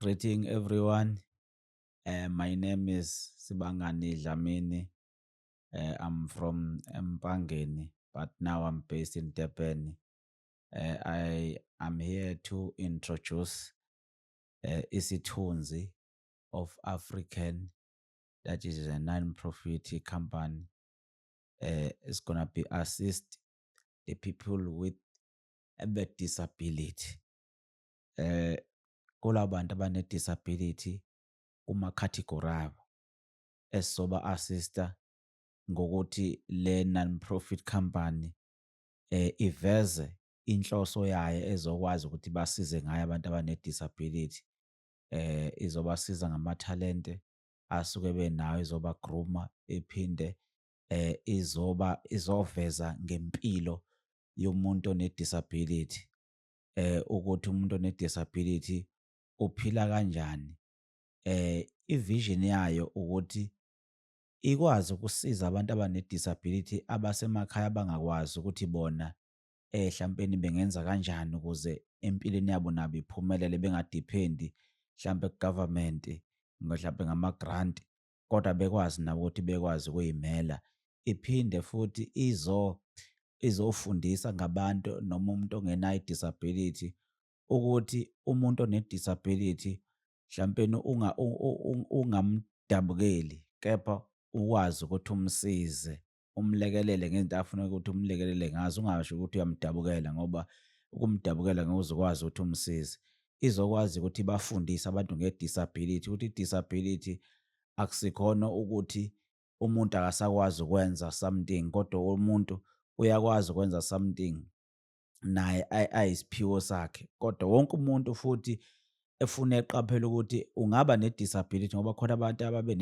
Greeting everyone. My name is Sibangani Dlamini. I'm from Mpangeni, but now I'm based in Durban. I am here to introduce Isithunzi of African, that is a non-profit company. It's gonna be assist the people with a disability. Uh, Kulabantu abane-disability kuma-category abo esizoba-assista ngokuthi le non-profit company iveze inhloso yayo ezokwazi ukuthi basize ngayo abantu abane-disability. Izobasiza ngamathalente asuke benawo, izoba-groom-a, iphinde izoveza ngempilo yomuntu one-disability, ukuthi umuntu one-disability uphila kanjani. I-vision yayo ukuthi ikwazi ukusiza abantu abane-disability abasemakhaya abangakwazi ukuthi bona hlampeni bengenza kanjani ukuze empilweni yabo nabo iphumelele, bengadiphendi hlampe ku-government mhlampe ngama-grant, kodwa bekwazi nabo ukuthi bekwazi ukuy'mela. Iphinde futhi izofundisa ngabantu noma umuntu ongenayo i-disability ukuthi umuntu one-disability hlampeni ungamdabukeli, kepha ukwazi ukuthi umsize, umlekelele ngezinto afuna ukuthi umlekelele ngazo, ungasho ukuthi uyamdabukela ngoba ukumdabukela ngeke uze ukwazi ukuthi umsize. Izokwazi ukuthi bafundise abantu nge-disability ukuthi i-disability akusikhona ukuthi umuntu akasakwazi ukwenza something, kodwa umuntu uyakwazi ukwenza something naye ayisiphiwo sakhe. Kodwa wonke umuntu futhi efuna eqaphele ukuthi ungaba ne-disability ngoba khona abantu ababe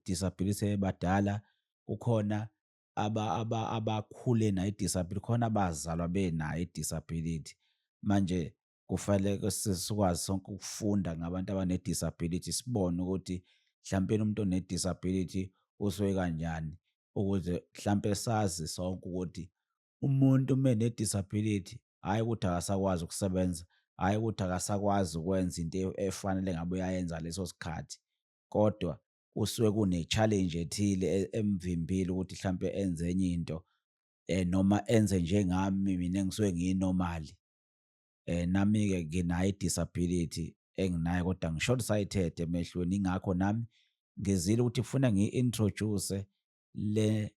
disability sebadala, kukhona abakhule nayo i-disability, khona abazalwa benayo i-disability. Manje kufanele sikwazi sonke ukufunda ngabantu abane-disability, sibone ukuthi hlampeni umuntu one-disability usuke kanjani, ukuze hlampe sazi sonke ukuthi umuntu uma ene-disability, hhayi ukuthi akasakwazi ukusebenza, hhayi ukuthi akasakwazi ukwenza into efanele ngabe uyayenza ngaleso sikhathi, kodwa kusuke kune-challenge ethile emvimbile ukuthi hlampe enze enye into, noma enze njengami mina engisuke ngiyi-normal. Nami-ke nginayo i-disability enginayo kodwa ngi-short sighted emehlweni, ingakho nami ngizile ukuthi kufuna ngiyi-introduce le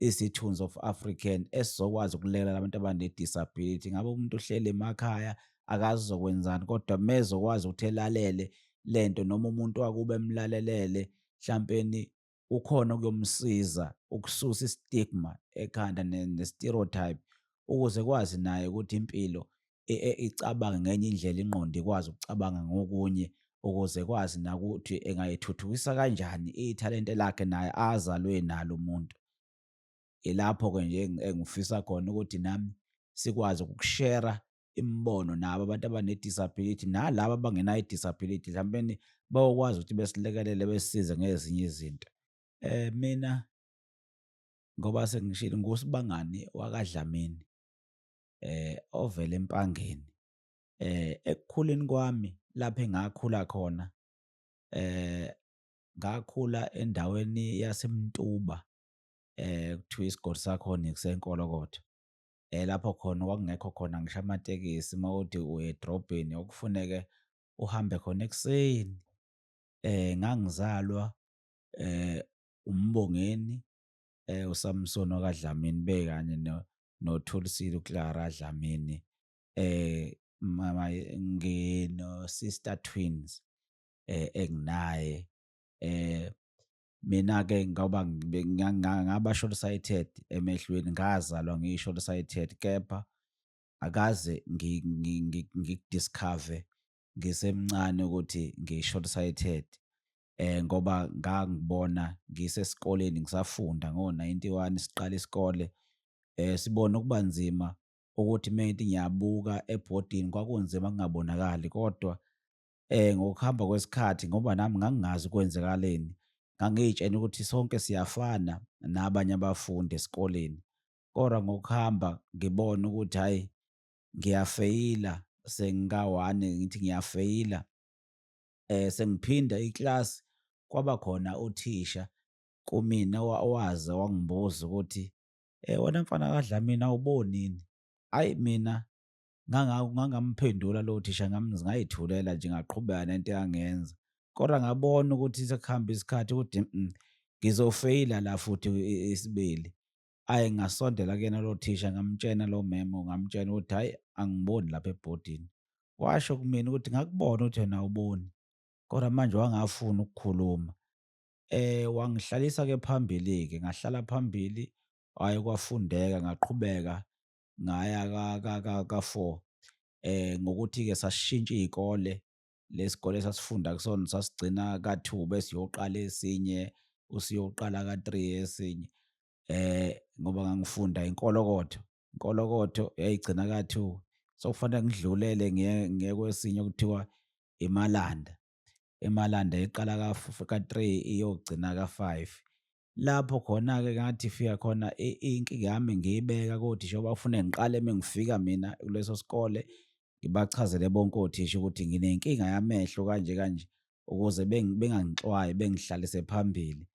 isithunzi of African esizokwazi ukulekelela abantu abane-disability. Ngabe umuntu uhleli emakhaya akazi uzokwenzani, kodwa mezokwazi ukuthi elalele lento noma umuntu wakubo emlalelele, hlampeni ukhona ukuyomsiza ukususa i-stigma ekhanda ne-stereotype, ukuze ekwazi naye ukuthi impilo icabange ngenye indlela, ingqondo ikwazi ukucabanga ngokunye, ukuze ekwazi nakuthi engayithuthukisa kanjani ithalente lakhe naye azalwe nalo umuntu. Ilapho-ke nje engifisa khona ukuthi nami sikwazi ukushera imibono nabo abantu abane-disability nalabo abangenayo i-disability, hlampeni bayokwazi ukuthi besilekelele besisize ngezinye izinto. Mina ngoba sengishilo nguSibangani wakwaDlamini, ovela Empangeni. Ekukhuleni kwami lapho engakhula khona, ngakhula endaweni yaseMtuba, kuthiwa isigodi sakhona kuseNkolokotho. Lapho khona kwakungekho khona ngisho amatekisi, uma uthi uya edrobheni kwakufuneke uhambe khona ekuseni. Ngangizalwa uMbongeni, uSamson wakwaDlamini kanye noThulisile uClara Dlamini. Ngino-sister twins enginaye. Mina-ke ngoba ngaba short sighted emehlweni, ngazalwa ngiyi-short sighted, kepha akaze ngikudiskave ngisemncane ukuthi ngiyi-short sighted, ngoba ngangibona ngisesikoleni ngisafunda ngo-91 siqala isikole, sibone ukuba nzima ukuthi mengithi ngiyabuka ebhodini kwakunzima kungabonakali, kodwa ngokuhamba kwesikhathi ngoba nami ngangingazi kwenzekaleni, ngangiy'tshela ukuthi sonke siyafana nabanye abafundi esikoleni, kodwa ngokuhamba ngibona ukuthi hhayi ngiyafeyila, sengika-1 ngithi ngiyafeyila, sengiphinda ikilasi kwaba khona uthisha kumina owaze wangibuza ukuthi, "Wena mfana kaDlamini awuboni yini?" Hhayi mina ngangamphendula lowo thisha ngayithulela nje ngaqhubeka nento engangiyenza. Kodwa ngabona ukuthi sekuhamba isikhathi ukuthi ngizofeyila la futhi isibili. Hhayi ngasondela kuyena lo thisha ngamtshena lo memo ngamtshena ukuthi, "Hhayi angiboni lapha ebhodini." Washo kumina ukuthi, "Ngakubona ukuthi wena awuboni." Kodwa manje wangafuni ukukhuluma. Wangihlalisa-ke phambili-ke, ngahlala phambili, hhayi kwafundeka, ngaqhubeka ngaya ka-4. Ngokuthi-ke sasishintsha iy'kole, lesi sikole esasifunda kusona sasigcina ka-2 bese uyoqala esinye, usuyoqala ka-3 esinye. Ngoba ngangifunda Inkolokotho, Inkolokotho yayigcina ka-2, so kufanele ngidlulele ngiye kwesinye okuthiwa iMalanda. IMalanda iqala ka-3 iyogcina ka-5. Lapho khona-ke ngathi fika khona inkinga yami ngiyibeka kothisha ngoba kufuneka ngiqale mengifika mina kuleso sikole, ngibachazele bonke othisha ukuthi nginenkinga yamehlo kanje kanje, ukuze bengangixwayi bengihlalise phambili.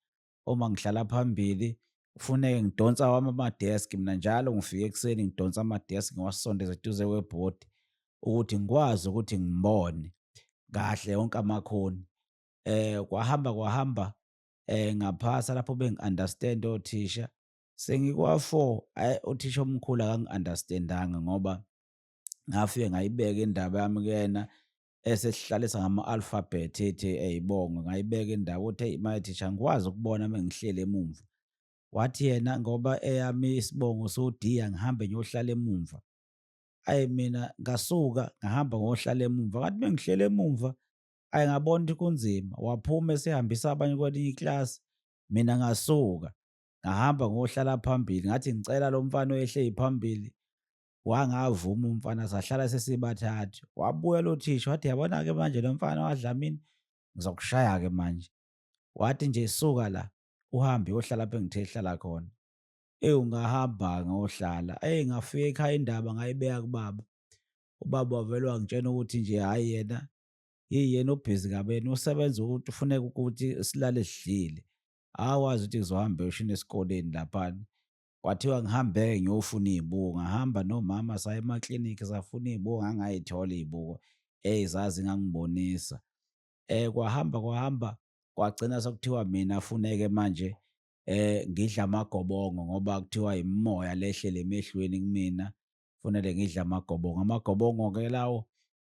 Uma ngihlala phambili kufuneke ngidonsa awami amadeski, mina njalo ngifike ekuseni ngidonsa amadeski ngiwasondeze eduze kwebhodi ukuthi ngikwazi ukuthi ngibone kahle wonke amakhoni. Kwahamba ngaphasa lapho bengi-understand-a othisha. Sengikwa-4, hhayi uthisha omkhulu akangi-understand-anga ngoba ngafike ngayibeka indaba yami kuyena esesihlalisa ngama-alphabet ethi ey'bongo, ngayibeka indaba uthi, "Eyi my thisha angikwazi ukubona uma ngihleli emumva." Wathi yena ngoba eyami isibongo so-D angihambe ngiyohlala emumva. Hhayi mina ngasuka ngahamba ngayohlala emumva, ngathi uma ngihleli emumva, hhayi ngabona ukuthi kunzima. Waphuma esehambisa abanye kwelinye ikilasi, mina ngasuka ngahamba ngayohlala phambili, ngathi ngicela lo mfana oyehle phambili, wangavuma umfana sahlala sesibathathu. Wabuya lo thisha wathi, "Yabona-ke manje lo mfana kaDlamini ngizokushaya-ke manje." Wathi nje suka la uhambe uyohlala lapho engithe hlala khona. Ngahamba ngayohlala. Ngafika ekhaya indaba ngayibeka kubaba. Ubaba wavele wangitshena ukuthi nje hhayi yena yena ubhizi kabi, yena usebenza ukuthi ufuneka ukuthi silale sidlile. Akakwazi ukuthi ngizohamba ngiyoshona esikoleni laphana. Kwathiwa ngihambe-ke ngiyofuna iy'buko, ngahamba nomama saya emaklinikhi safuna iy'buko, ngangay'thola iy'buko zaze ngangibonisa. Kwahamba kwagcina sekuthiwa mina funeke manje ngidle amagobongo ngoba kuthiwa imimoya le ehleli emehlweni kumina, kufanele ngidle amagobongo. Amagobongo-ke lawo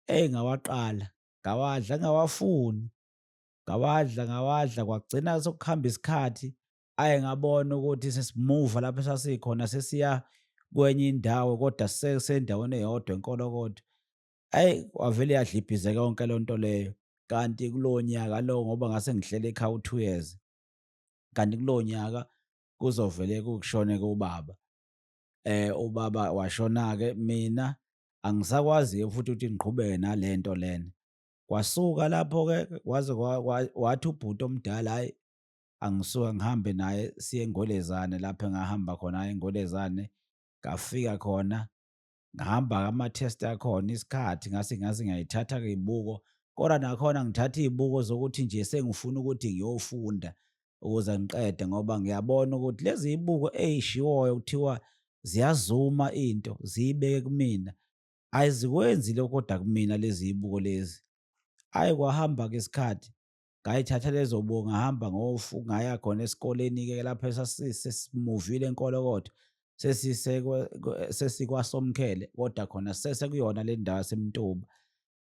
ngawaqala, ngawadla ngingawafuni, ngawadla kwagcina sekuhamba isikhathi. Ngabona ukuthi sesimuva lapho esasikhona sesiya kwenye indawo kodwa sisendaweni eyodwa Enkolokotho. Wavele yadlibhizeka yonke leyo nto leyo. Kanti kulowo nyaka lowo ngoba ngase ngihlele ekhaya u-2 years, kanti kulowo nyaka kuzovele kushone-ke ubaba. Ubaba washona-ke, mina angisakwazi-ke futhi ukuthi ngiqhubeke nale nto lena. Kwasuka lapho-ke kwaze wathi ubhuti omdala, hhayi angisuka ngihambe naye siye eNgwelezane lapho engahamba khona eNgwelezane. Ngafika khona ngahamba ama-test akhona isikhathi ngaze ngayithatha-ke iy'buko, kodwa nakhona ngithatha iy'buko zokuthi nje sengifuna ukuthi ngiyofunda ukuze ngiqede ngoba ngiyabona ukuthi lezi y'buko ey'shiwoyo kuthiwa ziyazuma into ziyibeke kumina, azikwenzi lokho kodwa kumina lezi y'buko lezi. Kwahamba-ke isikhathi ngayithatha lezo buko ngahamba ngaya khona esikoleni-ke lapho sesimuvile Enkolokotho sesikwaSomkhele kodwa khona sesekuyona le ndawo yaseMtuba.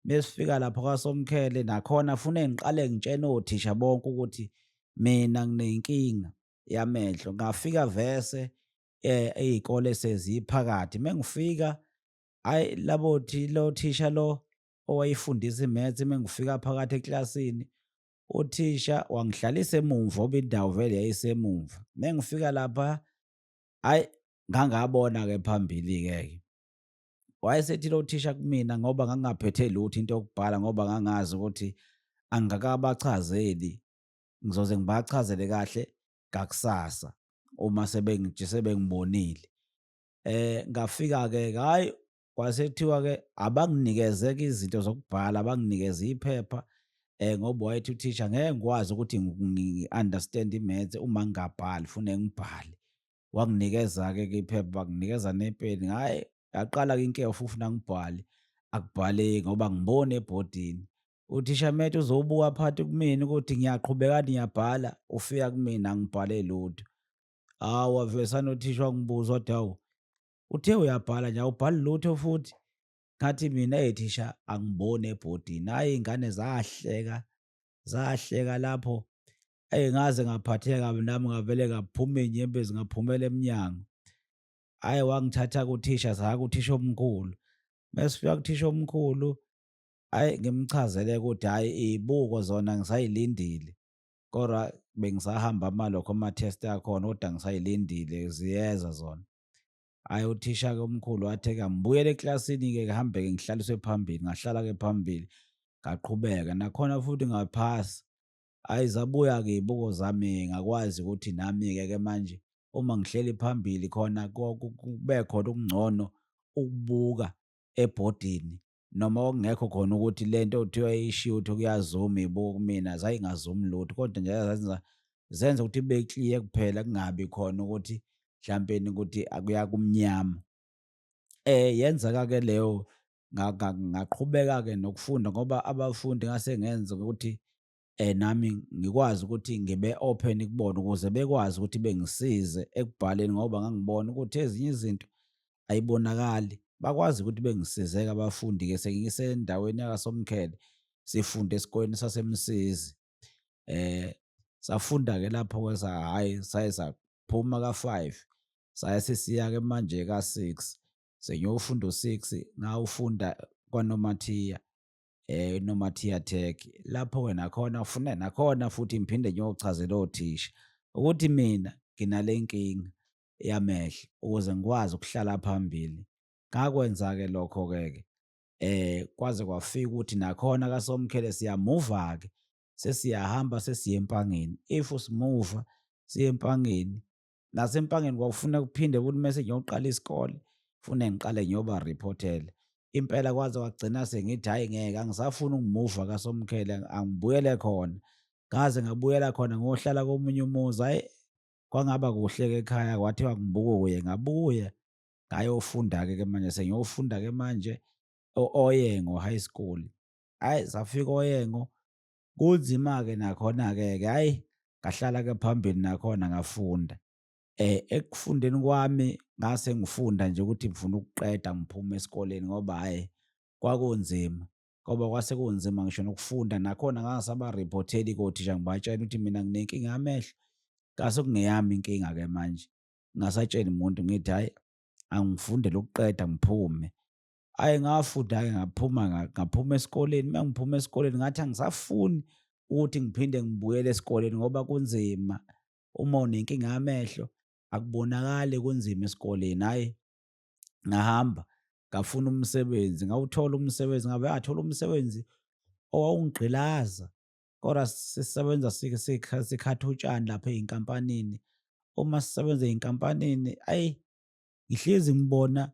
Mesifika lapho kwaSomkhele nakhona funeke ngiqale ngitshene othisha bonke ukuthi mina nginenkinga yamehlo. Ngafika vese iy'kole seziphakathi. Mengifika hhayi lo thisha lo owayefundisa i-maths, mengifika phakathi ekilasini uthisha wangihlalisa emumva ngoba indawo vele yayisemumva. Mengifika lapha, hhayi ngangabona-ke phambili-ke. Wayesethi lo thisha kumina ngoba ngangingaphethe lutho into yokubhala ngoba ngangazi ukuthi angikakabachazeli, ngizoze ngibachazele kahle ngakusasa uma sebengibonile. Ngafika-ke hhayi kwasekuthiwa-ke abanginikeze-ke izinto zokubhala, banginikeze iphepha ngoba wayethi uthisha ngeke ngikwazi ukuthi ngi-understand-e i-maths uma ngingabhali, fune ngibhale. Wanginikeza-ke iphepha, wanginikeza nepeni, hhayi yaqala-ke inkefu futhi nangibhale, akubhaleki ngoba angiboni ebhodini. Uthisha methi uzobuka phakathi kumina ukuthi ngiyaqhubeka kanti ngiyabhala, ufika kumina angibhale lutho. Hawu, wavesane uthisha wangibuza wathi, hawu, uthe uyabhala nje awubhali lutho futhi? Ngathi mina, thisha angiboni ebhodini. Hhayi, iy'ngane zahleka, zahleka lapho. Ngaze ngaphatheka kabi nami ngavele ngaphuma iy'nyembezi ngaphumela emnyango. Hhayi, wangithatha kuthisha saya kuthisha omkhulu. Mesifika kuthisha omkhulu, hhayi ngimchazele ukuthi hhayi iy'buko zona ngisay'lindile, kodwa bengisahamba amalokho ama-test akhona kodwa ngisay'lindile ziyeza zona. Hhayi, uthisha-ke omkhulu wathi-ke angibuyele eklasini-ke ngihambe-ke ngihlaliswe phambili, ngahlala-ke phambili ngaqhubeka nakhona futhi ngaphasa. Hhayi, zabuya-ke iy'buko zami ngakwazi ukuthi nami-ke manje uma ngihleli phambili khona kube khona okungcono ukubuka ebhodini noma okungekho khona ukuthi le nto kuthiwa ishiwo ukuthi kuyazuma iy'buko kumina zayingazumi lutho kodwa nje zenza ukuthi kube clear kuphela kungabi khona ukuthi mhlampeni ukuthi akuya kumnyama. Yenzeka-ke leyo ngaqhubeka-ke nokufunda ngoba abafundi ngase ngenza ukuthi nami ngikwazi ukuthi ngibe open kubona ukuze bekwazi ukuthi bengisize ekubhaleni ngoba ngangibona ukuthi ezinye izinto ayibonakali. Bakwazi ukuthi bengisize-ke abafundi-ke sengisendaweni yakaSomkhele, sifunda esikoleni saseMsizi. Safunda-ke lapho-ke hhayi saye saphuma ka-5 saya sesiya-ke manje ka-6. Sengiyofunda u-6 ngawufunda kwaNomathiya. INomathiya Tech. Lapho-ke nakhona futhi ngiphinde ngiyochazela othisha ukuthi mina nginale nkinga yamehlo ukuze ngikwazi ukuhlala phambili. Ngakwenza-ke lokho-ke kwaze kwafika ukuthi nakhona kaSomkhele siyamuva-ke, sesiyahamba sesiya Empangeni. If simuva siya Empangeni, nasempangeni kwakufuna kuphinde futhi mese ngiyoqala isikole, kufune ngiqale ngiyoba-report-ela. Impela kwaze kwagcina sengithi hhayi ngeke angisafuni ukumuva kaSomkhele angibuyele khona. Ngaze ngabuyela khona ngohlala komunye umuzi, hhayi kwangaba kuhle-ke ekhaya kwathiwa ngibuye, ngabuya ngayofunda-ke manje sengiyofunda-ke manje Oyengo High School. Hhayi, safika Oyengo kunzima-ke nakhona-ke hhayi ngahlala-ke phambili nakhona ngafunda. Ekufundeni kwami ngase ngifunda nje ukuthi ngifuna ukuqeda ngiphume esikoleni ngoba hhayi kwakunzima, ngoba kwase kunzima ngisho nokufunda nakhona ngangisaba-report-eli kothisha ngibatshela ukuthi mina nginenkinga yamehlo. Ngase kungeyami inkinga-ke manje, ngingasatsheli muntu ngithi hhayi angifundele ukuqeda ngiphume. Hhayi, ngafunda-ke ngaphuma esikoleni. Uma ngiphuma esikoleni ngathi angisafuni ukuthi ngiphinde ngibuyele esikoleni ngoba kunzima. Uma unenkinga yamehlo akubonakali kunzima esikoleni. Hhayi, ngahamba ngafuna umsebenzi, ngawuthola umsebenzi, ngave ngathola umsebenzi owawungigqilaza kodwa sisebenza sikhatha utshani lapha ey'nkampanini. Uma sisebenza ey'nkampanini, hhayi, ngihlezi ngibona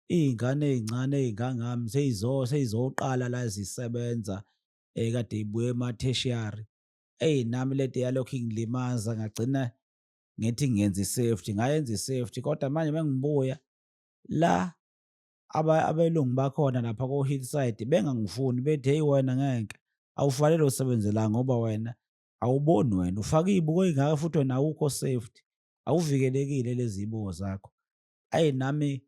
iy'ngane ey'ncane ey'ngangami seyizoqala la zisebenza kade y'buye ema-tertiary. Eyi, nami le nto yalokhu ingilimaza ngagcina ngithi ngiyenza i-safety, ngayenza i-safety kodwa manje uma ngibuya la abelungu bakhona lapha ko-Hillside bengangifuni bethi, hheyi wena ngeke, awufanele usebenze la ngoba wena awuboni, wena ufake iy'buko ey'ngaka futhi wena awukho safety, awuvikelekile lezi y'buko zakho. Hhayi, nami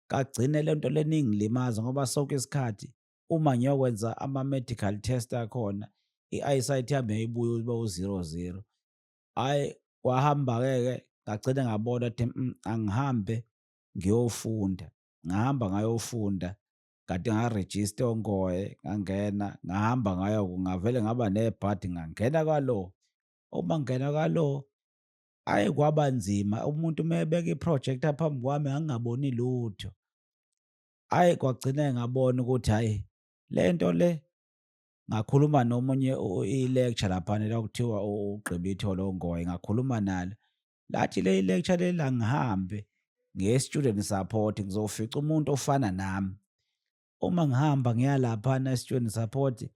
kagcine le nto lena ingilimaza ngoba sonke isikhathi uma ngiyokwenza ama-medical test akhona i-eyesight yami yayibuye ibe u-0-0. Hhayi, kwahamba-ke ngagcina ngabona ukuthi angihambe ngiyofunda. Ngahamba ngayofunda, kanti ngarejista ongoye, ngangena, ngahamba ngavele ngaba nebhadi ngangena kwalo. Uma ngingena kwalo, hhayi kwaba nzima. Umuntu uma ebeka iphrojekthi phambi kwami ngangingaboni lutho. Hhayi, kwagcina ngabona ukuthi hhayi le nto le, ngakhuluma nomunye i-lecture laphana ekuthiwa uGqibitho Longoye, ngakhuluma nalo. Lathi le lecture leli angihambe ngiye e-student support ngizofica umuntu ofana nami. Uma ngihamba ngiya laphana e-student support,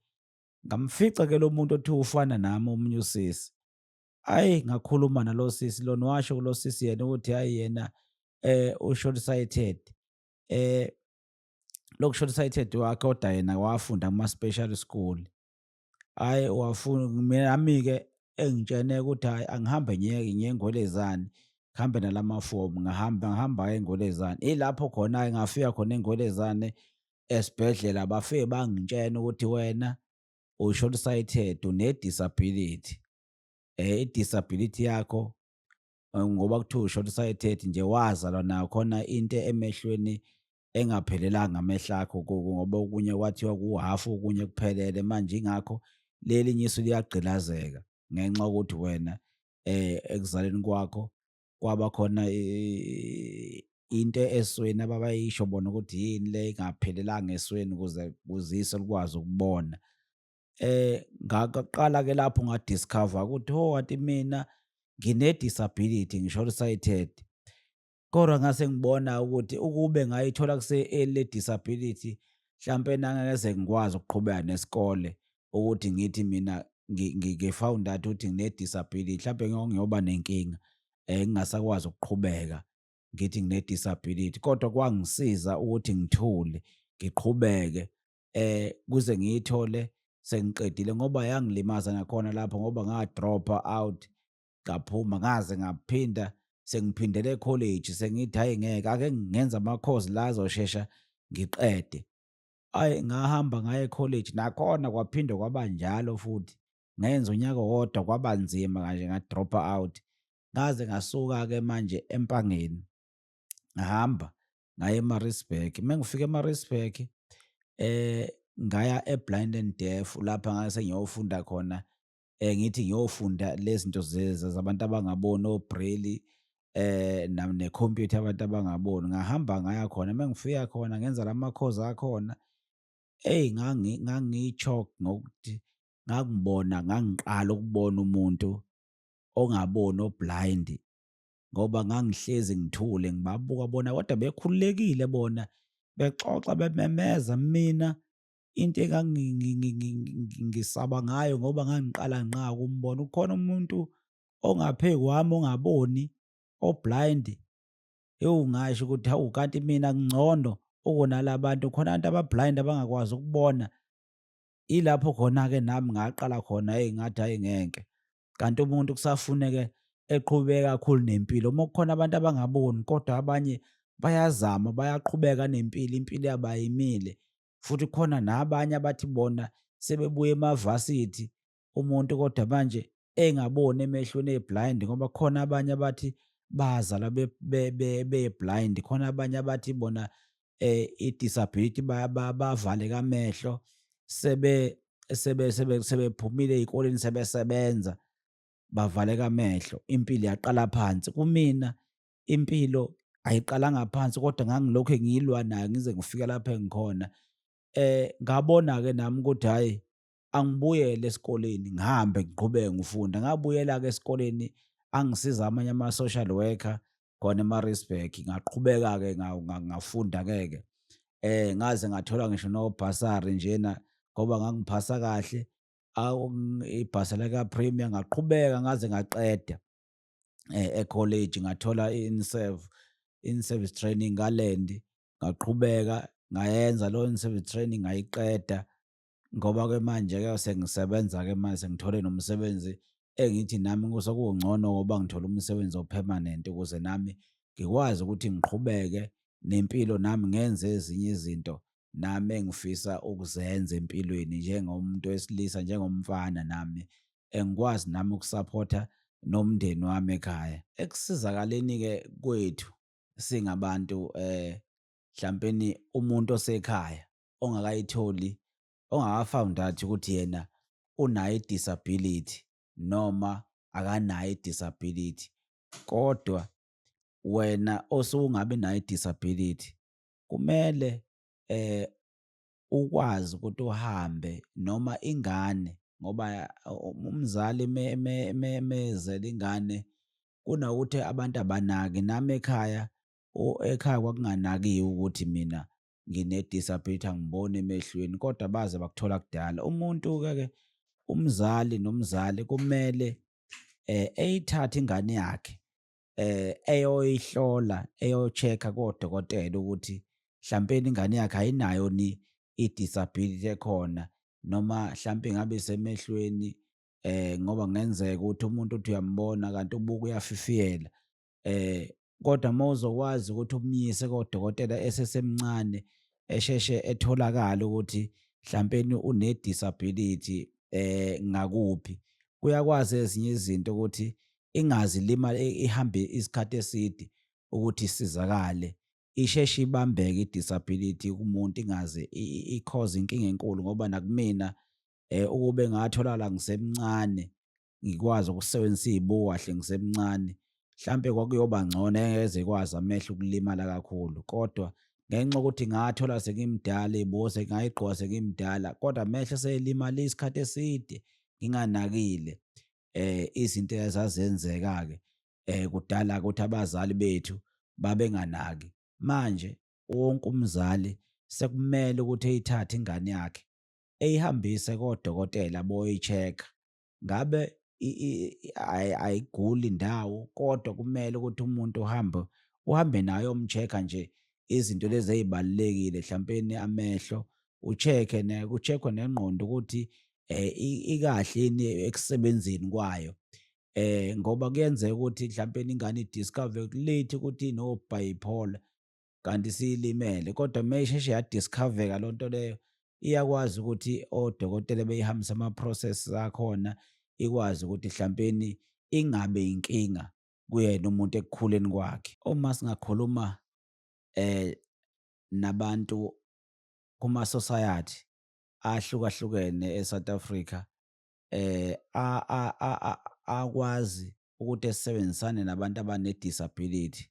Ngamfica-ke lo muntu othiwa ufana nami omunye usisi. Hhayi, ngakhuluma nalo sisi lona, washo kulo sisi yena ukuthi hhayi yena u-short sighted. Eh, Loku short sighted wakhe kodwa yena wafunda kuma-special school. Hhayi nami-ke engitshene ukuthi hhayi angihambe ngiye eNgwelezane, ngihambe nalamafomu, ngahamba-ke eNgwelezane. Ilapho khona-ke ngafika khona eNgwelezane esibhedlela bafike bangitshena ukuthi wena u-short sighted, une-disability. I-disability yakho ngoba kuthiwa u-short sighted nje wazalwa nayo khona into emehlweni engaphelelanga amehlo akho ngoba okunye kwathiwa kuhhafu okunye kuphelele manje yingakho lelinye isu liyagqilazeka ngenxa yokuthi wena ekuzaleni kwakho kwaba khona into esweni ababayisho bona ukuthi yini le engaphelelanga esweni ukuze iso likwazi ukubona. Ngaqala-ke lapho nga-discover-a ukuthi ho kanti mina ngine-disability, ngi-short sighted. Kodwa ngase ngibona ukuthi ukube ngayithola kuse-early le disability, hlampe nangingeze ngikwazi ukuqhubeka nesikole ukuthi ngithi mina ngi-found out ukuthi ngine-disability, hlampe ngiyoba nenkinga, ngingasakwazi ukuqhubeka ngithi ngine-disability. Kodwa kwangisiza ukuthi ngithule, ngiqhubeke kuze ngiyithole sengiqedile ngoba yangilimaza nakhona lapho ngoba nga-drop-a out, ngaphuma ngaze ngaphinda sengiphindela e-college sengithi hhayi ngeke, ake ngenze ama-course la azoshesha ngiqede. Hhayi, ngahamba ngaya e-college nakhona kwaphinde kwaba njalo futhi. Ngenza unyaka owodwa kwaba nzima kanje nga-drop-a out. Ngaze ngasuka-ke manje Empangeni, ngahamba ngaya e-Maritzburg. Uma ngifika e-Maritzburg, ngaya e-Blind and Deaf lapha ngase ngiyofunda khona, ngithi ngiyofunda lezi zinto zabantu abangaboni, o-braille, nekhompyutha yabantu abangaboni. Ngahamba ngaya khona, uma ngifika khona ngenza lama-course akhona, eyi ngangi-shocked ngokuthi ngangiqala ukubona umuntu ongaboni, o-blind, ngoba ngangihlezi ngithule ngibabuka bona kodwa bekhululekile bona, bexoxa bememeza. Mina into ngisaba ngayo ngoba ngangiqala ngqa ukumbona, kukhona umuntu ongaphezu kwami ongaboni, o-blind. Ewu, ngasho ukuthi hawu kanti mina ngingcono ukunala bantu, khona abantu aba-blind abangakwazi ukubona. Ilapho khona-ke nami ngaqala khona, hheyi ngathi hhayi ngeke, kanti umuntu kusafuneke eqhubeke kakhulu nempilo. Uma kukhona abantu abangaboni kodwa abanye bayazama, bayaqhubeka nempilo, impilo yabo ayimile. Futhi kukhona nabanye abathi bona sebebuya emavasithi, umuntu kodwa manje engaboni emehlweni, e-blind, ngoba kukhona abanye abathi bazalwa be-blind, khona abanye abathi bona i-disability bavaleka amehlo sebephumile ey'koleni sebesebenza, bavaleka amehlo, impilo yaqala phansi. Kumina impilo ayiqalanga phansi kodwa ngangilokhu ngiyilwa nayo ngize ngifike lapha engikhona. Ngabona-ke nami ukuthi hhayi, angibuyele esikoleni ngihambe ngiqhubeke ngifunda. Ngabuyela-ke esikoleni, angisiza amanye ama-social worker khona e-Maritzburg. Ngaqhubeka-ke ngafunda-ke ngaze ngathola ngisho nobhasari njena ngoba ngangiphasa kahle. Ibhasi lika-Premier ngaqhubeka ngaze ngaqeda e-college, ngathola in-service training ka-Land, ngaqhubeka ngayenza leyo in-service training ngayiqeda. Ngoba-ke manje-ke sengisebenza-ke manje sengithole nomsebenzi engithi nami sekungcono ngoba ngithole umsebenzi o-permanent ukuze nami ngikwazi ukuthi ngiqhubeke nempilo, nami ngenze ezinye izinto nami engifisa ukuzenza empilweni njengomuntu wesilisa, njengomfana nami, ngikwazi nami ukusaphotha nomndeni wami ekhaya. Ekusizakaleni-ke kwethu singabantu, mhlampeni umuntu osekhaya ongakayitholi, ongaka-found out ukuthi yena unayo i-disability noma akanayo i-disability, kodwa wena osungabi nayo i-disability kumele ukwazi ukuthi uhambe noma ingane ngoba umzali mezele ingane kunokuthi abantu abanaki. Nami ekhaya, ekhaya kwakunganakiwe ukuthi mina ngine-disability angiboni emehlweni, kodwa baze bakuthola kudala. Umuntu-ke umzali nomzali kumele eyithathe ingane yakhe eyoyihlola, eyo-check-a kodokotela ukuthi hlampeni ingane yakhe ayinayo yini i-disability ekhona, noma hlampe ingabe isemehlweni, ngoba kungenzeka ukuthi umuntu uthi uyambona kanti ubuka uyafifiyela. Kodwa mawuzokwazi ukuthi umyise kodokotela esesemncane, esheshe etholakale ukuthi hlampeni une-disability ngakuphi, kuyakwazi ezinye izinto ukuthi ingaze ilimale ihambe isikhathi eside ukuthi isizakale, isheshe ibambeke i-disability kumuntu ingaze i-cause inkinga enkulu ngoba nakumina ukube ngatholakala ngisemncane, ngikwazi ukusebenzisa iy'buko kahle ngisemncane, hlampe kwakuyoba ngcono engeze kwazi amehlo ukulimala kakhulu. Kodwa ngenxa yokuthi ngathola sengimdala, iy'buko ngayigqoka sengimdala, kodwa amehlo eselimale isikhathi eside nginganakile. Izinto ezazenzeka-ke kudala-ke ukuthi abazali bethu babenganaki. Manje wonke umzali sekumele ukuthi eyithathe ingane yakhe eyihambise kodokotela boyi-check-a. Ngabe ayiguli indawo, kodwa kumele ukuthi umuntu uhambe naye uyomcheck-a nje izinto lezi ey'balulekile, hlampeni amehlo, u-check-e ku-check-we nengqondo ukuthi ikahle yini ekusebenzeni kwayo. Ngoba kuyenzeka ukuthi mhlampeni ingane i-discover-we late ukuthi ino-bipolar kanti isilimele, kodwa mayisheshe ya-discover-eka leyo nto leyo, iyakwazi ukuthi odokotela beyihambise ama-process akhona, ikwazi ukuthi hlampeni ingabe inkinga kuyena umuntu ekukhuleni kwakhe. Uma singakhuluma nabantu kuma-society ahlukahlukene e-South Africa, akwazi ukuthi esebenzisane nabantu abane-disability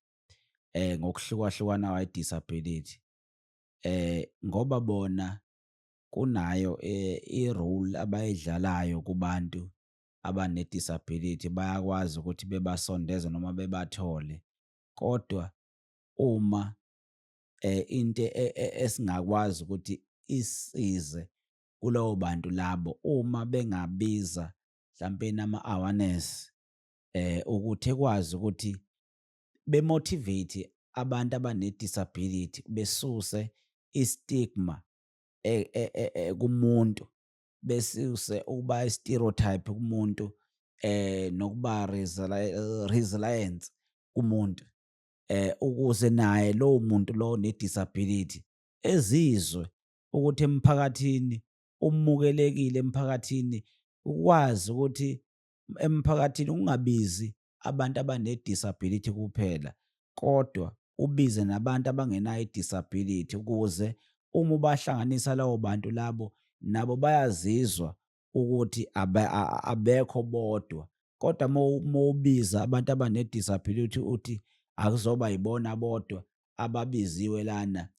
ngokuhlukahlukana kwe-disability, ngoba bona kunayo i-role abayidlalayo kubantu abane-disability, bayakwazi ukuthi bebasondeze noma bebathole. Kodwa uma into esingakwazi ukuthi isisize kulabo bantu labo, uma bengabiza hlampeni ama-awareness, ukuthi ekwazi ukuthi bemotivate abantu abane-disability, besuse i-stigma kumuntu, besuse ukuba i-stereotype kumuntu, nokuba resilience kumuntu, ukuze naye lowo muntu lowo one-disability ezizwe ukuthi emphakathini umukelekile emphakathini, ukwazi ukuthi emphakathini ungabizi abantu abane-disability kuphela, kodwa ubize nabantu abangenayo i-disability ukuze uma ubahlanganisa labo bantu labo, nabo bayazizwa ukuthi abekho bodwa. Kodwa mawubiza abantu abane-disability uthi akuzoba yibona bodwa ababiziwe lana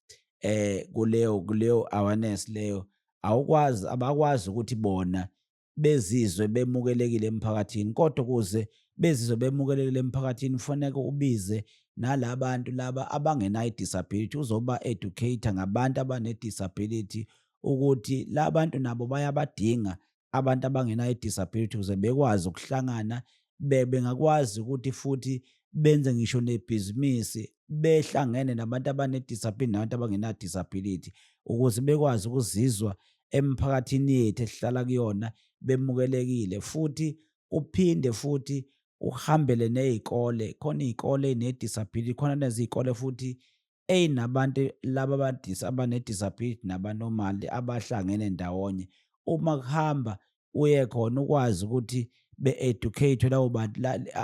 kuleyo awareness leyo, abakwazi ukuthi bona bezizwe bemukelekile emphakathini, kodwa ukuze bezizwe bemukelekile emphakathini kufaneke ubize nalabantu laba abangenayo i-disability, uzoba-educate-a ngabantu abane-disability ukuthi la bantu nabo bayabadinga abantu abangenayo i-disability ukuze bekwazi ukuhlangana, bengakwazi ukuthi futhi benze ngisho nebhizinisi behlangene nabantu abane-disability nabantu abangena-disability ukuze bekwazi ukuzizwa emphakathini yethu esihlala kuyona bemukelekile. Futhi uphinde futhi uhambele ney'kole, khona iy'kole ey'ne-disability, khona lezi iy'kole futhi ey'nabantu laba abane-disability nabanormali abahlangene ndawonye. Uma kuhamba uye khona ukwazi ukuthi be-educate-we labo bantu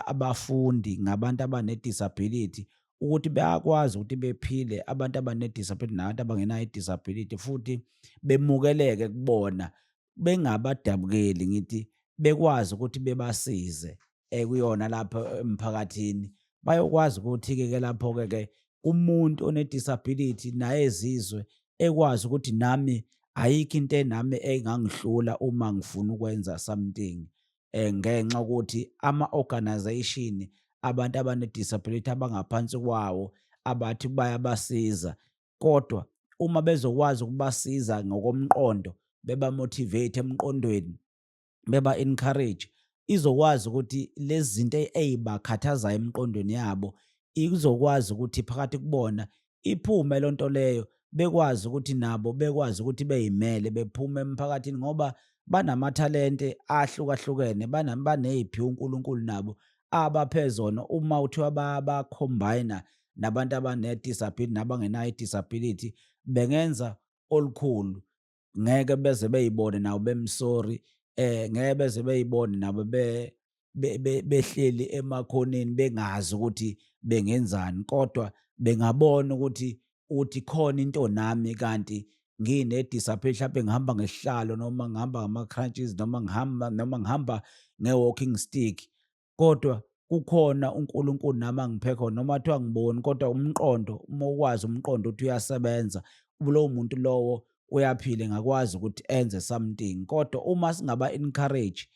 abafundi ngabantu abane-disability ukuthi bayakwazi ukuthi bephile abantu abane-disability nabantu abangenayo i-disability futhi bemukeleke kubona, bengabadabukeli ngithi, bekwazi ukuthi bebasize kuyona lapho emphakathini. Bayokwazi ukuthi-ke lapho-ke umuntu one-disability naye ezizwe ekwazi ukuthi nami ayikho into enami engangihlula uma ngifuna ukwenza something, ngenxa yokuthi ama-organisation abantu abane-disability abangaphansi kwawo abathi bayabasiza, kodwa uma bezokwazi ukubasiza ngokomqondo, beba-motivate emqondweni, beba-encourage, izokwazi ukuthi lezi zinto ey'bakhathazayo emqondweni yabo, izokwazi ukuthi phakathi kubona iphume loo nto leyo, bekwazi ukuthi nabo bekwazi ukuthi bey'mele bephume emphakathini ngoba banamathalente ahlukahlukene, baney'phiwo uNkulunkulu nabo abaphe zona. Uma kuthiwa bakhombayina nabantu abane-disability nabangenayo i-disability, bengenza olukhulu. Ngeke beze bey'bone nabo bemsori, ngeke beze bey'bone nabo behleli emakhoneni bengazi ukuthi bengenzani, kodwa bengabona ukuthi khona into nami kanti ngine-disability, hlampe ngihamba ngesihlalo noma ngihamba ngama-crutches noma ngihamba nge-walking stick, kodwa kukhona uNkulunkulu nami angiphe khona. Noma kungathiwa angiboni kodwa umqondo, uma ukwazi umqondo ukuthi uyasebenza, lowo muntu lowo uyaphila, engakwazi ukuthi enze something. Kodwa uma singaba-encourage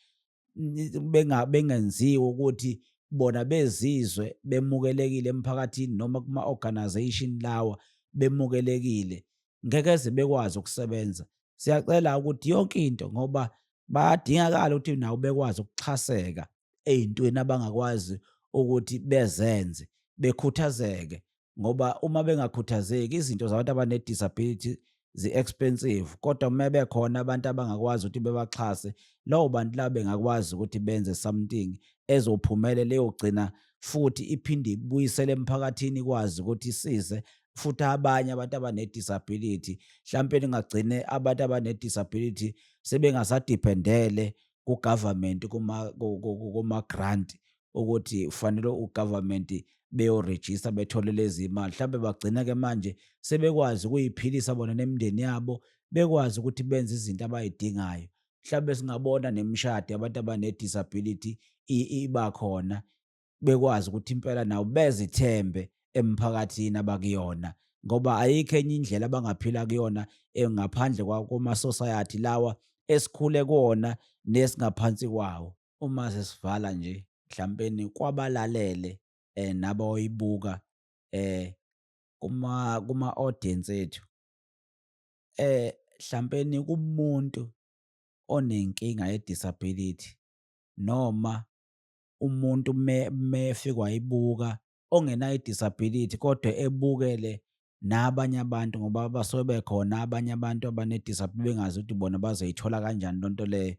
bengenziwa ukuthi bona bezizwe bemukelekile emphakathini noma kuma-organisation lawa bemukelekile, ngekeze bekwazi ukusebenza. Siyacela ukuthi yonke into ngoba bayadingakala ukuthi nabo bekwazi ukuxhaseka ey'ntweni abangakwazi ukuthi bezenze, bekhuthazeke ngoba uma bengakhuthazeki izinto zabantu abane-disability zi-expensive, kodwa uma bekhona abantu abangakwazi ukuthi bebaxhase, labo bantu labo bengakwazi ukuthi benze something ezophumelela, eyogcina futhi iphinde ibuyisele emphakathini, ikwazi ukuthi isize futhi abanye abantu abane-disability. Mhlampeni ingagcine abantu abane-disability sebengasadiphendele ku-government kuma-grant ukuthi kufanele u-government beyorejista bethole lezi mali. Mhlampe bagcina-ke manje sebekwazi ukuy'philisa bona nemindeni yabo, bekwazi ukuthi benze izinto abay'dingayo. Mhlawumbe singabona nemishado yabantu abane-disability iba khona, bekwazi ukuthi impela nabo bezithembe emphakathini abakuyona, ngoba ayikho enye indlela abangaphila kuyona ngaphandle kwama-society lawa esikhule kuwona nesingaphansi kwawo. Uma sesivala nje mhlampeni kwabalalele nabayoyibuka kuma-audience ethu, mhlampeni kumuntu onenkinga ye-disability noma umuntu mefika wayibuka ongenayo i-disability kodwa ebukele nabanye abantu ngoba basuke bekhona abanye abantu abane-disability bengazi ukuthi bona bazoyithola kanjani loo nto leyo.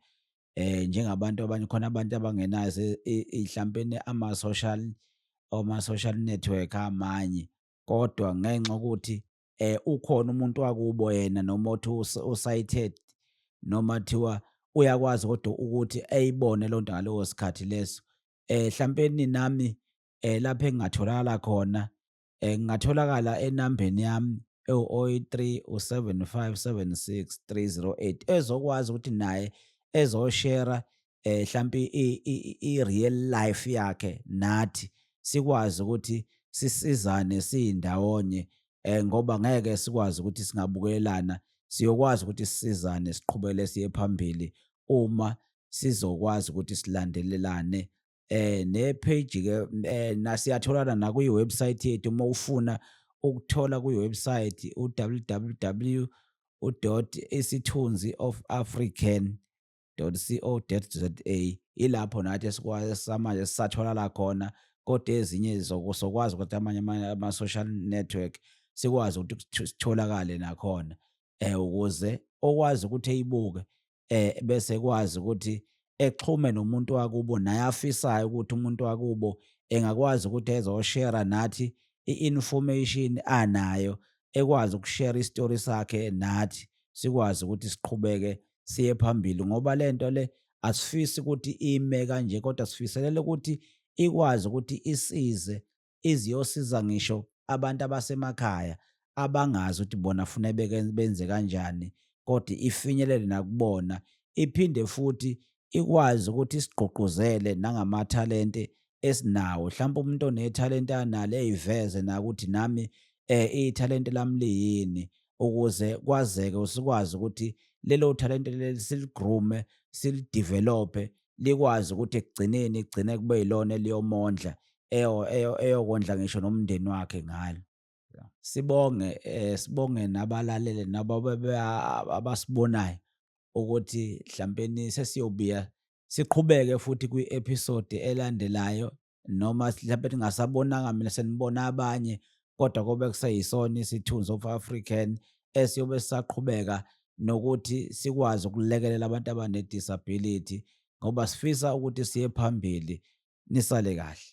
Njengabantu abanye, khona abantu abangenazo hlampeni oma-social network amanye, kodwa ngenxa yokuthi ukhona umuntu wakubo yena noma othi u-sighted noma kuthiwa uyakwazi kodwa ukuthi eyibone leyo nto ngaleso sikhathi leso. Hlampeni nami lapho engingatholakala khona, ngingatholakala enambeni yami ewu-083 7576308 ezokwazi ukuthi naye ezoshera hlampe i-real life yakhe nathi, sikwazi ukuthi sisizane siyindawonye, ngoba ngeke sikwazi ukuthi singabukelana, siyokwazi ukuthi sisizane siqhubekele siye phambili uma sizokwazi ukuthi silandelelane. Ne-page-ke siyatholana nakwiwebhusayithi yethu uma ufuna ukuthola kwiwebhusayithi u-www.isithunziofafrican.co.za. Ilapho nathi samanje sisatholakala khona, kodwa ezinye sokwazi ukuthi amanye ama-social network sikwazi ukuthi sitholakale nakhona, ukuze okwazi ukuthi eyibuke bese ekwazi ukuthi exhume nomuntu wakubo, naye afisayo ukuthi umuntu wakubo engakwazi ukuthi ezoshera nathi i-information anayo, ekwazi ukushera isitori sakhe nathi, sikwazi ukuthi siqhubeke siye phambili ngoba le nto le asifisi ukuthi ime kanje, kodwa sifiselela ukuthi ikwazi ukuthi isize, ize iyosiza ngisho abantu abasemakhaya abangazi ukuthi bona fune benze kanjani, kodwa ifinyelele nakubona. Iphinde futhi ikwazi ukuthi isigqugquzele nangamathalente esinawo. Hlampe umuntu onethalente analo ey'veze nawe ukuthi nami ithalente lami liyini, ukuze kwazeke sikwazi ukuthi lelo thalente leli siligrume, silidivelophe, likwazi ukuthi ekugcineni kugcine kube yilona eliyomondla eyokondla ngisho nomndeni wakhe ngalo. sibonge, sibonge nabalaleli nabo abasibonayo ukuthi mhlampeni sesiyobuya siqhubeke futhi kwi-episode elandelayo, noma mhlampe ningasabonanga mina senibona abanye, kodwa kube kuseyisona isithunzi of African esiyobe sisaqhubeka nokuthi sikwazi ukulekelela abantu abane-disability ngoba sifisa ukuthi siye phambili. Nisale kahle.